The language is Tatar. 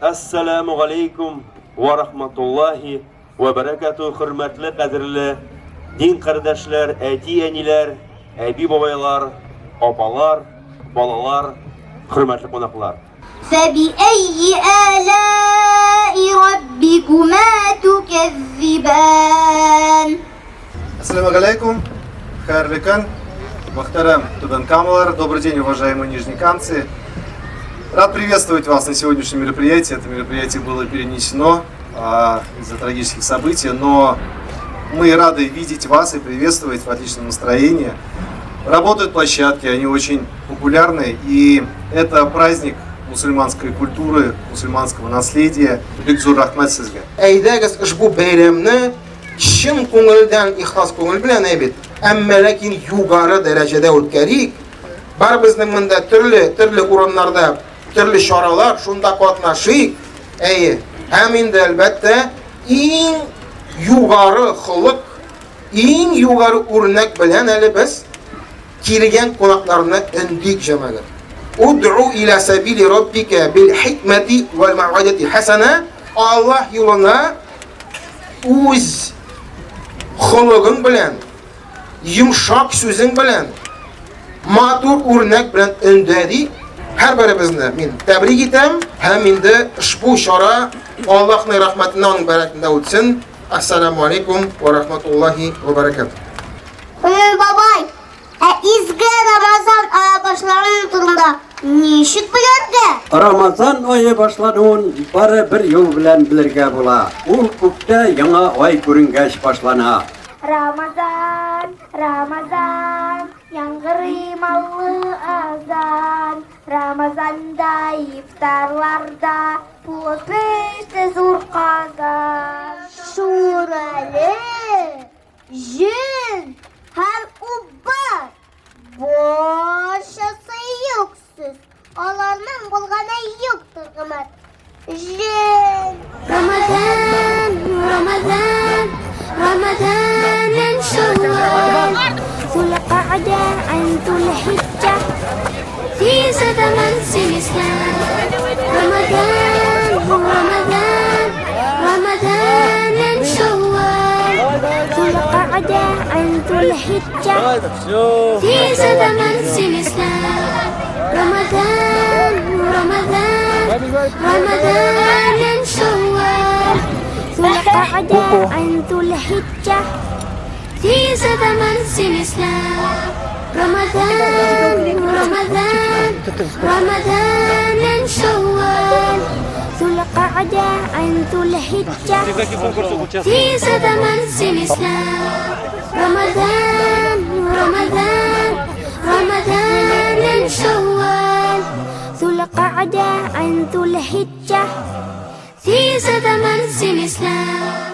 Assalamu alaikum wa rahmatullahi wa barakatuh. Hürmetli, kadirli din kardeşler, eti eniler, abi babaylar, apalar, balalar, hürmetli konaklar. فبأي آلاء ربكما تكذبان. Ассаламу алейкум, хайрликан, махтарам тубанкамлар, добрый день, уважаемые нижнекамцы. Рад приветствовать вас на сегодняшнем мероприятии. Это мероприятие было перенесено из-за трагических событий, но мы рады видеть вас и приветствовать в отличном настроении. Работают площадки, они очень популярны, и это праздник мусульманской культуры, мусульманского наследия. Бекзур рахмат сезге. Әйдәгез ушбу бәйрәмне чын күңелдән, ихлас күңел белән әйбит, әмма ләкин югары дәрәҗәдә үткәрик. Бар безнең монда төрле урыннарда төрле чаралар, шунда катнашыйк. Һәм инде әлбәттә иң югары холык, иң югары үрнәк белән әле без килгән кунакларны өндик җәмәгать. Уд'у иля сабили раббика бил хикмати вал мау'идати хасана. Аллаһ юлына үз холыгың белән, йомшак сүзең белән, матур үрнәк белән өндәди. Һәрберебезне мин тәбрик итәм һәм инде ушбу чара Аллаһның рәхмәтеннән бәрәкәтендә үтсен. Ассаламу алейкум ва рахматуллаһи ва баракатуһ. Бабай, изге Рамазан башлану турында ничек белергә? Рамазан ае башлануын бары бер ел белән белергә була. Ул күктә яңа ай күренгәч башлана. Рамазан, Рамазан, яңгырый маллы азан. Рамазанда ифтарларда пул пеште зур казан. Шуралы, җен һәм убар. Башысы юксыз, аларның булганы юктыр гымат. Җен. Рамазан, Рамазан, Рамазан иншаллах. Зулқаъда антул хиджа. في زمن الإسلام رمضان رمضان رمضان إن شاء الله ذو القعدة عند الحجة في زمن الإسلام رمضان رمضان رمضان إن شاء الله ذو القعدة عند الحجة في زمن الإسلام رمضان رمضان رمضان إن شوال ذو القعدة عند الحجة في زمن الإسلام رمضان رمضان رمضان إن شوال ذو القعدة عند الحجة في زمن الإسلام